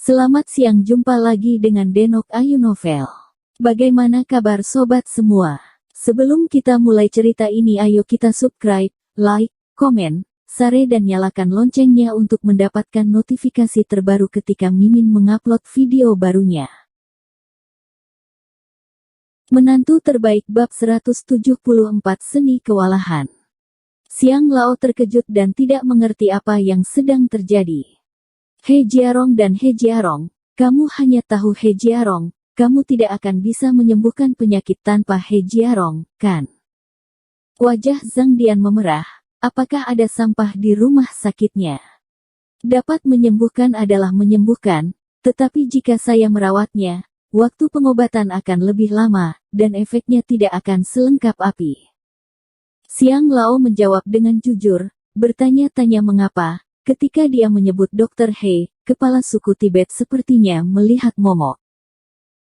Selamat siang, jumpa lagi dengan Denok Ayu Novel. Bagaimana kabar sobat semua? Sebelum kita mulai cerita ini, ayo kita subscribe, like, komen, share dan nyalakan loncengnya untuk mendapatkan notifikasi terbaru ketika Mimin mengupload video barunya. Menantu terbaik bab 174 Seni Kewalahan. Xiang Lao terkejut dan tidak mengerti apa yang sedang terjadi. He Jiarong dan He Jiarong, kamu hanya tahu He Jiarong, kamu tidak akan bisa menyembuhkan penyakit tanpa He Jiarong, kan? Wajah Zhang Dian memerah, apakah ada sampah di rumah sakitnya? Dapat menyembuhkan adalah menyembuhkan, tetapi jika saya merawatnya, waktu pengobatan akan lebih lama, dan efeknya tidak akan selengkap api. Xiang Lao menjawab dengan jujur, bertanya-tanya mengapa. Ketika dia menyebut Dr. He, kepala suku Tibet sepertinya melihat momok.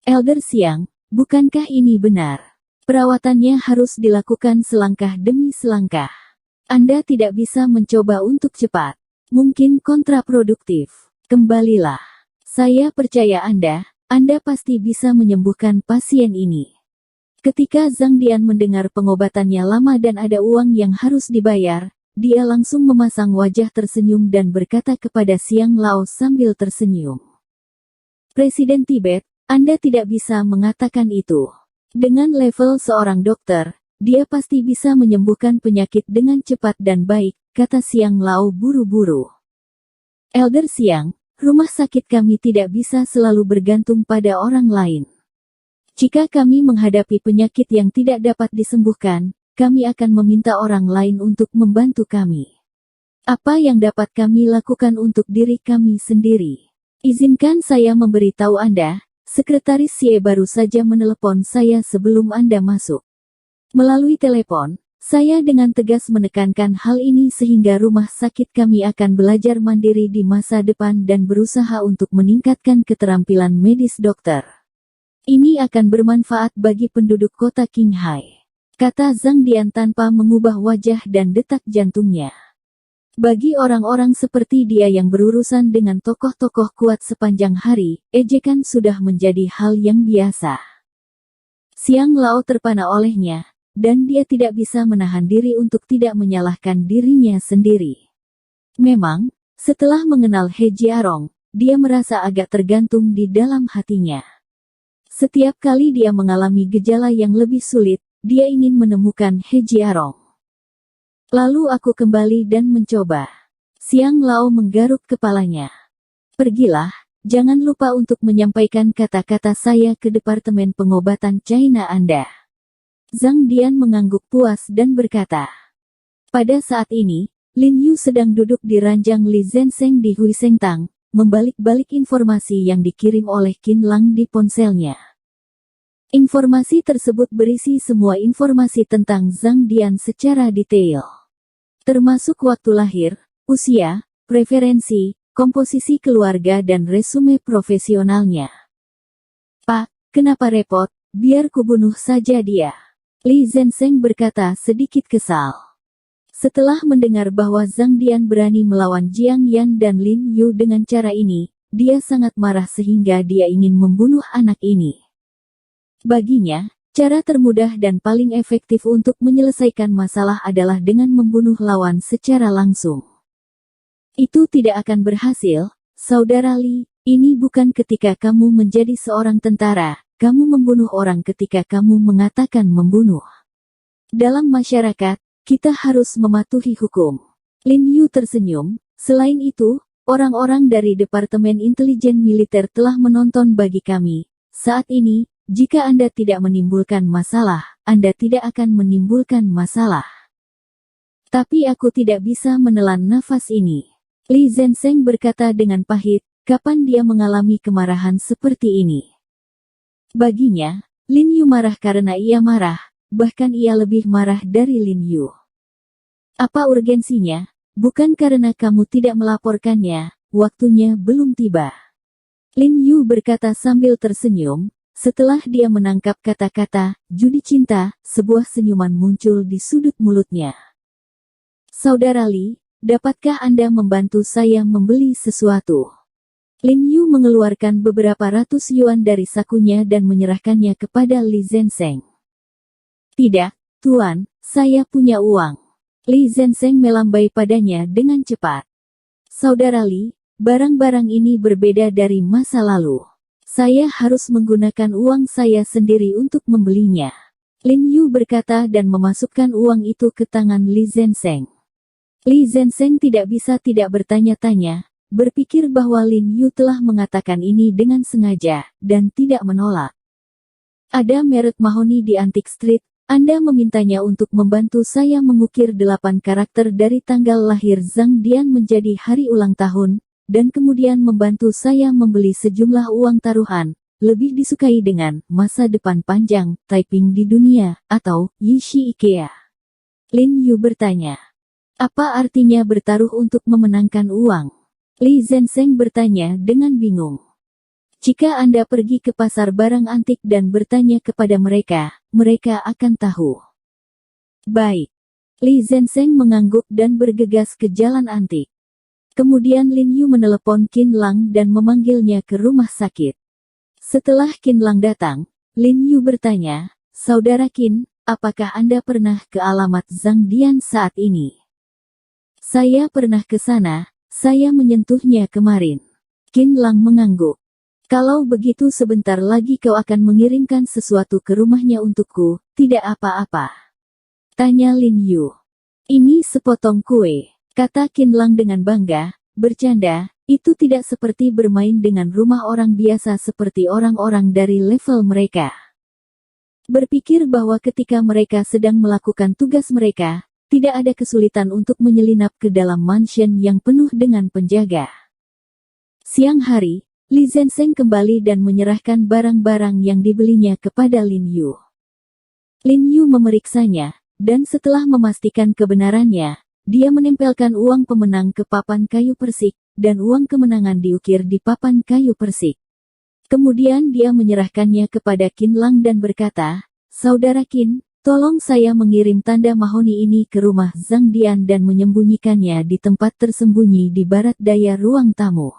Elder Xiang, bukankah ini benar? Perawatannya harus dilakukan selangkah demi selangkah. Anda tidak bisa mencoba untuk cepat. Mungkin kontraproduktif. Kembalilah. Saya percaya Anda pasti bisa menyembuhkan pasien ini. Ketika Zhang Dian mendengar pengobatannya lama dan ada uang yang harus dibayar, dia langsung memasang wajah tersenyum dan berkata kepada Xiang Lao sambil tersenyum. Presiden Tibet, Anda tidak bisa mengatakan itu. Dengan level seorang dokter, dia pasti bisa menyembuhkan penyakit dengan cepat dan baik, kata Xiang Lao buru-buru. Elder Xiang, rumah sakit kami tidak bisa selalu bergantung pada orang lain. Jika kami menghadapi penyakit yang tidak dapat disembuhkan, kami akan meminta orang lain untuk membantu kami. Apa yang dapat kami lakukan untuk diri kami sendiri? Izinkan saya memberitahu Anda, Sekretaris Xie baru saja menelepon saya sebelum Anda masuk. Melalui telepon, saya dengan tegas menekankan hal ini sehingga rumah sakit kami akan belajar mandiri di masa depan dan berusaha untuk meningkatkan keterampilan medis dokter. Ini akan bermanfaat bagi penduduk kota Qinghai, kata Zhang Dian tanpa mengubah wajah dan detak jantungnya. Bagi orang-orang seperti dia yang berurusan dengan tokoh-tokoh kuat sepanjang hari, ejekan sudah menjadi hal yang biasa. Xiang Lao terpana olehnya, dan dia tidak bisa menahan diri untuk tidak menyalahkan dirinya sendiri. Memang, setelah mengenal He Jiarong, dia merasa agak tergantung di dalam hatinya. Setiap kali dia mengalami gejala yang lebih sulit, dia ingin menemukan He Jiarong. Lalu aku kembali dan mencoba. Xiang Lao menggaruk kepalanya. Pergilah, jangan lupa untuk menyampaikan kata-kata saya ke Departemen Pengobatan China Anda. Zhang Dian mengangguk puas dan berkata. Pada saat ini, Lin Yu sedang duduk di ranjang Li Zhensheng di Huizhengtang, membalik-balik informasi yang dikirim oleh Qin Lang di ponselnya. Informasi tersebut berisi semua informasi tentang Zhang Dian secara detail. Termasuk waktu lahir, usia, preferensi, komposisi keluarga dan resume profesionalnya. Pak, kenapa repot? Biar kubunuh saja dia. Li Zhensheng berkata sedikit kesal. Setelah mendengar bahwa Zhang Dian berani melawan Jiang Yan dan Lin Yu dengan cara ini, dia sangat marah sehingga dia ingin membunuh anak ini. Baginya, cara termudah dan paling efektif untuk menyelesaikan masalah adalah dengan membunuh lawan secara langsung. Itu tidak akan berhasil, Saudara Li, ini bukan ketika kamu menjadi seorang tentara, kamu membunuh orang ketika kamu mengatakan membunuh. Dalam masyarakat, kita harus mematuhi hukum. Lin Yu tersenyum, selain itu, orang-orang dari Departemen Intelijen Militer telah menonton bagi kami. Saat ini, jika Anda tidak menimbulkan masalah, Anda tidak akan menimbulkan masalah. Tapi aku tidak bisa menelan nafas ini. Li Zhensheng berkata dengan pahit, kapan dia mengalami kemarahan seperti ini? Baginya, Lin Yu marah karena ia marah. Bahkan ia lebih marah dari Lin Yu. Apa urgensinya? Bukan karena kamu tidak melaporkannya, waktunya belum tiba. Lin Yu berkata sambil tersenyum, setelah dia menangkap kata-kata, judi cinta, sebuah senyuman muncul di sudut mulutnya. Saudara Li, dapatkah Anda membantu saya membeli sesuatu? Lin Yu mengeluarkan beberapa ratus yuan dari sakunya dan menyerahkannya kepada Li Zenseng. Tidak, Tuan, saya punya uang. Li Zenseng melambai padanya dengan cepat. Saudara Li, barang-barang ini berbeda dari masa lalu. Saya harus menggunakan uang saya sendiri untuk membelinya. Lin Yu berkata dan memasukkan uang itu ke tangan Li Zenseng. Li Zenseng tidak bisa tidak bertanya-tanya, berpikir bahwa Lin Yu telah mengatakan ini dengan sengaja, dan tidak menolak. Ada merek mahoni di Antique Street, Anda memintanya untuk membantu saya mengukir 8 karakter dari tanggal lahir Zhang Dian menjadi hari ulang tahun, dan kemudian membantu saya membeli sejumlah uang taruhan, lebih disukai dengan masa depan panjang, typing di dunia, atau Yishi Ikea. Lin Yu bertanya. Apa artinya bertaruh untuk memenangkan uang? Li Zenseng bertanya dengan bingung. Jika Anda pergi ke pasar barang antik dan bertanya kepada mereka, mereka akan tahu. Baik. Li Zenseng mengangguk dan bergegas ke jalan antik. Kemudian Lin Yu menelepon Qin Lang dan memanggilnya ke rumah sakit. Setelah Qin Lang datang, Lin Yu bertanya, Saudara Qin, apakah Anda pernah ke alamat Zhang Dian saat ini? Saya pernah ke sana, saya menyentuhnya kemarin. Qin Lang mengangguk. Kalau begitu sebentar lagi kau akan mengirimkan sesuatu ke rumahnya untukku, tidak apa-apa. Tanya Lin Yu. Ini sepotong kue, kata Qin Lang dengan bangga, bercanda, itu tidak seperti bermain dengan rumah orang biasa seperti orang-orang dari level mereka. Berpikir bahwa ketika mereka sedang melakukan tugas mereka, tidak ada kesulitan untuk menyelinap ke dalam mansion yang penuh dengan penjaga. Siang hari, Li Zenseng kembali dan menyerahkan barang-barang yang dibelinya kepada Lin Yu. Lin Yu memeriksanya, dan setelah memastikan kebenarannya, dia menempelkan uang pemenang ke papan kayu persik, dan uang kemenangan diukir di papan kayu persik. Kemudian dia menyerahkannya kepada Qin Lang dan berkata, Saudara Qin, tolong saya mengirim tanda mahoni ini ke rumah Zhang Dian dan menyembunyikannya di tempat tersembunyi di barat daya ruang tamu.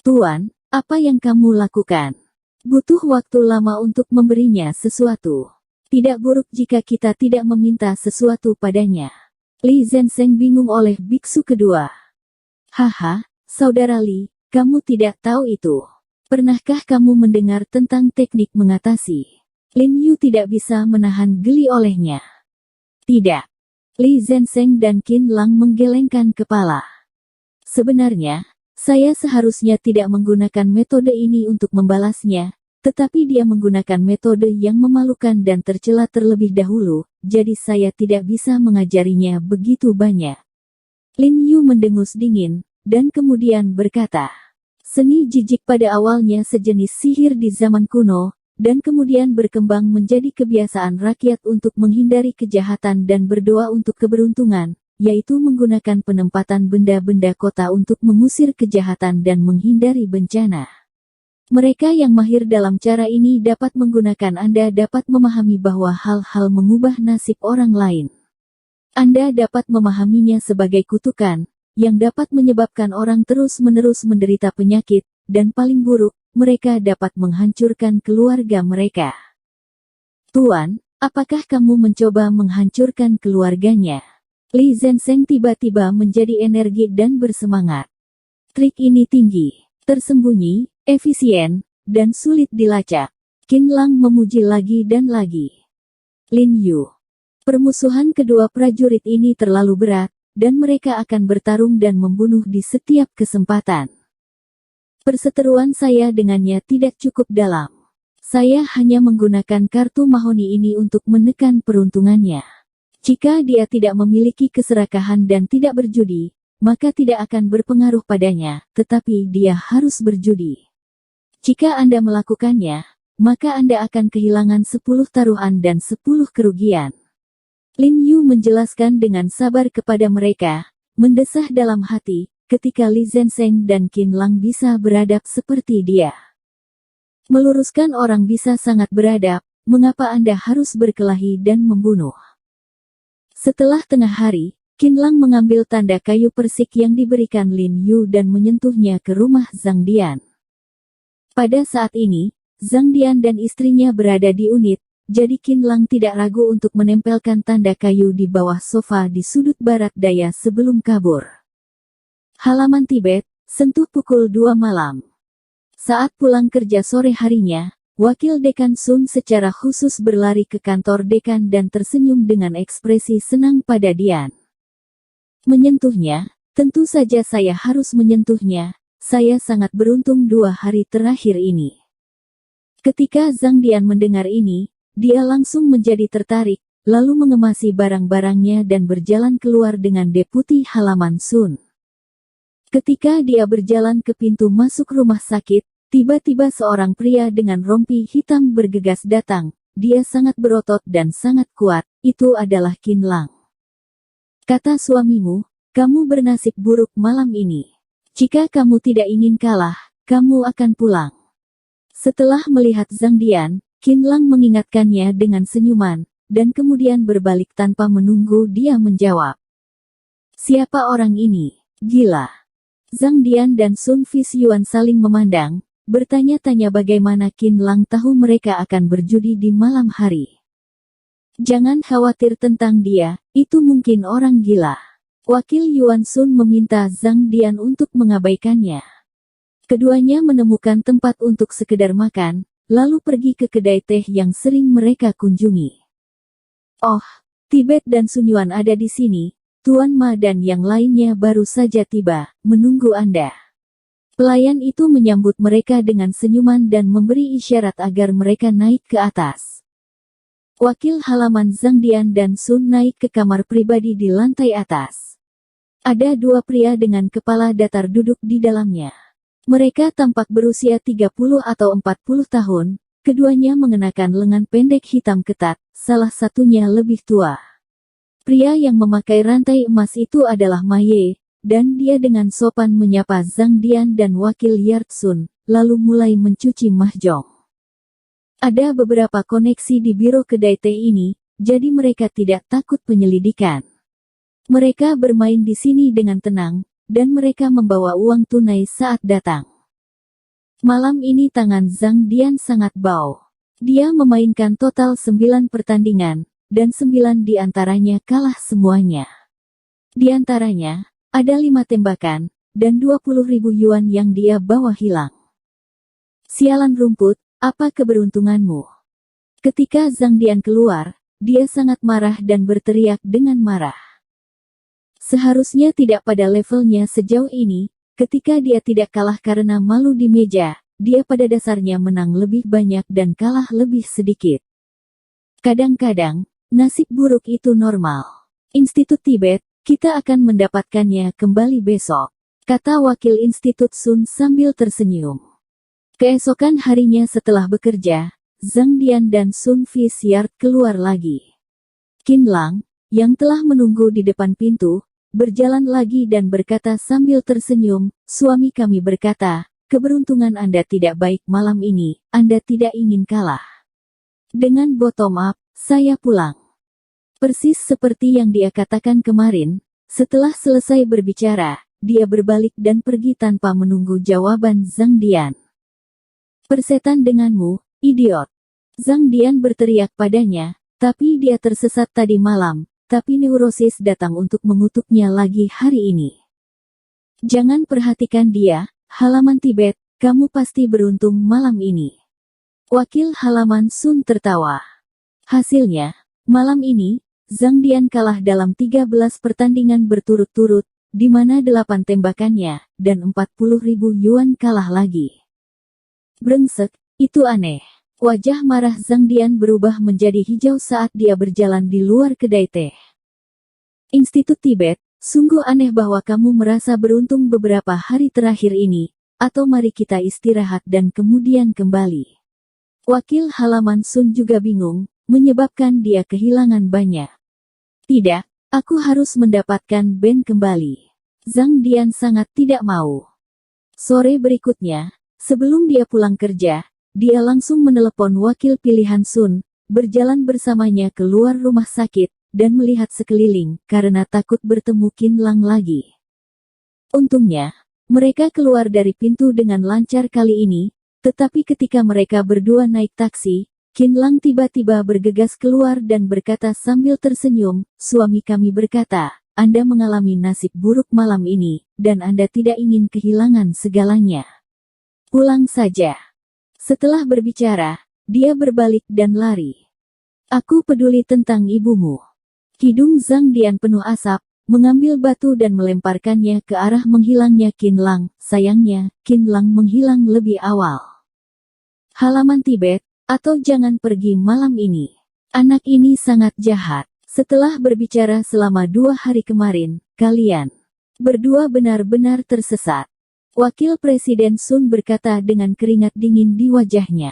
Tuan, apa yang kamu lakukan? Butuh waktu lama untuk memberinya sesuatu. Tidak buruk jika kita tidak meminta sesuatu padanya. Li Zenseng bingung oleh biksu kedua. Haha, Saudara Li, kamu tidak tahu itu. Pernahkah kamu mendengar tentang teknik mengatasi? Lin Yu tidak bisa menahan geli olehnya. Tidak. Li Zenseng dan Qin Lang menggelengkan kepala. Sebenarnya, saya seharusnya tidak menggunakan metode ini untuk membalasnya, tetapi dia menggunakan metode yang memalukan dan tercela terlebih dahulu, jadi saya tidak bisa mengajarinya begitu banyak. Lin Yu mendengus dingin, dan kemudian berkata, seni jijik pada awalnya sejenis sihir di zaman kuno, dan kemudian berkembang menjadi kebiasaan rakyat untuk menghindari kejahatan dan berdoa untuk keberuntungan, yaitu menggunakan penempatan benda-benda kota untuk mengusir kejahatan dan menghindari bencana. Mereka yang mahir dalam cara ini dapat menggunakan Anda dapat memahami bahwa hal-hal mengubah nasib orang lain. Anda dapat memahaminya sebagai kutukan, yang dapat menyebabkan orang terus-menerus menderita penyakit, dan paling buruk, mereka dapat menghancurkan keluarga mereka. Tuan, apakah kamu mencoba menghancurkan keluarganya? Li Zenseng tiba-tiba menjadi energi dan bersemangat. Trik ini tinggi, tersembunyi, efisien, dan sulit dilacak. Qin Lang memuji lagi dan lagi. Lin Yu. Permusuhan kedua prajurit ini terlalu berat, dan mereka akan bertarung dan membunuh di setiap kesempatan. Perseteruan saya dengannya tidak cukup dalam. Saya hanya menggunakan kartu mahoni ini untuk menekan peruntungannya. Jika dia tidak memiliki keserakahan dan tidak berjudi, maka tidak akan berpengaruh padanya, tetapi dia harus berjudi. Jika Anda melakukannya, maka Anda akan kehilangan 10 taruhan dan 10 kerugian. Lin Yu menjelaskan dengan sabar kepada mereka, mendesah dalam hati, ketika Li Zenseng dan Qin Lang bisa beradab seperti dia. Meluruskan orang bisa sangat beradab, mengapa Anda harus berkelahi dan membunuh? Setelah tengah hari, Qinlang mengambil tanda kayu persik yang diberikan Lin Yu dan menyentuhnya ke rumah Zhang Dian. Pada saat ini, Zhang Dian dan istrinya berada di unit, jadi Qinlang tidak ragu untuk menempelkan tanda kayu di bawah sofa di sudut barat daya sebelum kabur. Halaman Tibet, Sentuh pukul 2 malam. Saat pulang kerja sore harinya, Wakil Dekan Sun secara khusus berlari ke kantor dekan dan tersenyum dengan ekspresi senang pada Dian. Menyentuhnya, tentu saja saya harus menyentuhnya, saya sangat beruntung 2 hari terakhir ini. Ketika Zhang Dian mendengar ini, dia langsung menjadi tertarik, lalu mengemasi barang-barangnya dan berjalan keluar dengan deputi halaman Sun. Ketika dia berjalan ke pintu masuk rumah sakit, tiba-tiba seorang pria dengan rompi hitam bergegas datang, dia sangat berotot dan sangat kuat, itu adalah Qinlang. Kata suamimu, kamu bernasib buruk malam ini. Jika kamu tidak ingin kalah, kamu akan pulang. Setelah melihat Zhang Dian, Qinlang mengingatkannya dengan senyuman, dan kemudian berbalik tanpa menunggu dia menjawab. Siapa orang ini? Gila. Zhang Dian dan Sun Fisyuan saling memandang, bertanya-tanya bagaimana Qinlang tahu mereka akan berjudi di malam hari. Jangan khawatir tentang dia, itu mungkin orang gila. Wakil Yuan Sun meminta Zhang Dian untuk mengabaikannya. Keduanya menemukan tempat untuk sekedar makan, lalu pergi ke kedai teh yang sering mereka kunjungi. Oh, Tibet dan Sun Yuan ada di sini, Tuan Ma dan yang lainnya baru saja tiba, menunggu Anda. Pelayan itu menyambut mereka dengan senyuman dan memberi isyarat agar mereka naik ke atas. Wakil halaman Zhang Dian dan Sun naik ke kamar pribadi di lantai atas. Ada 2 pria dengan kepala datar duduk di dalamnya. Mereka tampak berusia 30 atau 40 tahun, keduanya mengenakan lengan pendek hitam ketat, salah satunya lebih tua. Pria yang memakai rantai emas itu adalah Ma Ye, dan dia dengan sopan menyapa Zhang Dian dan Wakil Yard Sun, lalu mulai mencuci mahjong. Ada beberapa koneksi di biro kedai teh ini, jadi mereka tidak takut penyelidikan. Mereka bermain di sini dengan tenang, dan mereka membawa uang tunai saat datang. Malam ini tangan Zhang Dian sangat bau. Dia memainkan total 9 pertandingan, dan 9 di antaranya kalah semuanya. Di antaranya, ada 5 tembakan, dan 20.000 yuan yang dia bawa hilang. Sialan rumput, apa keberuntunganmu? Ketika Zhang Dian keluar, dia sangat marah dan berteriak dengan marah. Seharusnya tidak pada levelnya sejauh ini, ketika dia tidak kalah karena malu di meja, dia pada dasarnya menang lebih banyak dan kalah lebih sedikit. Kadang-kadang, nasib buruk itu normal. Institut Tibet, kita akan mendapatkannya kembali besok, kata wakil Institut Sun sambil tersenyum. Keesokan harinya setelah bekerja, Zhang Dian dan Sun Fisyard keluar lagi. Qinlang, yang telah menunggu di depan pintu, berjalan lagi dan berkata sambil tersenyum, suami kami berkata, keberuntungan Anda tidak baik malam ini, Anda tidak ingin kalah. Dengan bottom up, saya pulang. Persis seperti yang dia katakan kemarin, setelah selesai berbicara, dia berbalik dan pergi tanpa menunggu jawaban Zhang Dian. Persetan denganmu, idiot. Zhang Dian berteriak padanya, tapi dia tersesat tadi malam, tapi neurosis datang untuk mengutuknya lagi hari ini. Jangan perhatikan dia, halaman Tibet, kamu pasti beruntung malam ini. Wakil halaman Sun tertawa. Hasilnya, malam ini, Zhang Dian kalah dalam 13 pertandingan berturut-turut, di mana 8 tembakannya, dan 40.000 yuan kalah lagi. Brengsek, itu aneh. Wajah marah Zhang Dian berubah menjadi hijau saat dia berjalan di luar kedai teh. Institut Tibet, sungguh aneh bahwa kamu merasa beruntung beberapa hari terakhir ini, atau mari kita istirahat dan kemudian kembali. Wakil halaman Sun juga bingung, menyebabkan dia kehilangan banyak. Tidak, aku harus mendapatkan band kembali. Zhang Dian sangat tidak mau. Sore berikutnya, sebelum dia pulang kerja, dia langsung menelepon wakil pilihan Sun, berjalan bersamanya keluar rumah sakit, dan melihat sekeliling karena takut bertemu Qin Lang lagi. Untungnya, mereka keluar dari pintu dengan lancar kali ini, tetapi ketika mereka berdua naik taksi, Qin Lang tiba-tiba bergegas keluar dan berkata sambil tersenyum, "Suami kami berkata, Anda mengalami nasib buruk malam ini, dan Anda tidak ingin kehilangan segalanya. Pulang saja." Setelah berbicara, dia berbalik dan lari. "Aku peduli tentang ibumu." Hidung Zhang Dian penuh asap, mengambil batu dan melemparkannya ke arah menghilangnya Qin Lang. Sayangnya, Qin Lang menghilang lebih awal. Halaman Tibet, atau jangan pergi malam ini. Anak ini sangat jahat. Setelah berbicara selama 2 hari kemarin, kalian berdua benar-benar tersesat. Wakil Presiden Sun berkata dengan keringat dingin di wajahnya.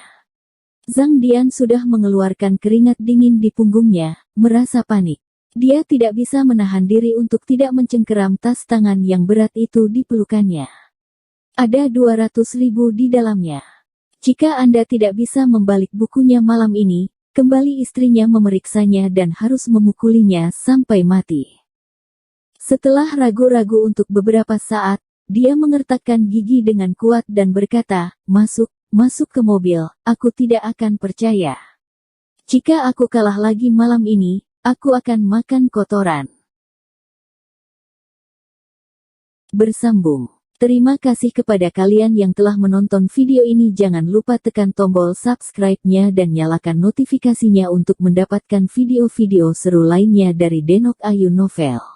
Zhang Dian sudah mengeluarkan keringat dingin di punggungnya, merasa panik. Dia tidak bisa menahan diri untuk tidak mencengkeram tas tangan yang berat itu di pelukannya. Ada 200.000 di dalamnya. Jika Anda tidak bisa membalik bukunya malam ini, kembali istrinya memeriksanya dan harus memukulinya sampai mati. Setelah ragu-ragu untuk beberapa saat, dia mengertakkan gigi dengan kuat dan berkata, masuk ke mobil, aku tidak akan percaya. Jika aku kalah lagi malam ini, aku akan makan kotoran. Bersambung. Terima kasih kepada kalian yang telah menonton video ini. Jangan lupa tekan tombol subscribe-nya dan nyalakan notifikasinya untuk mendapatkan video-video seru lainnya dari Denok Ayu Novel.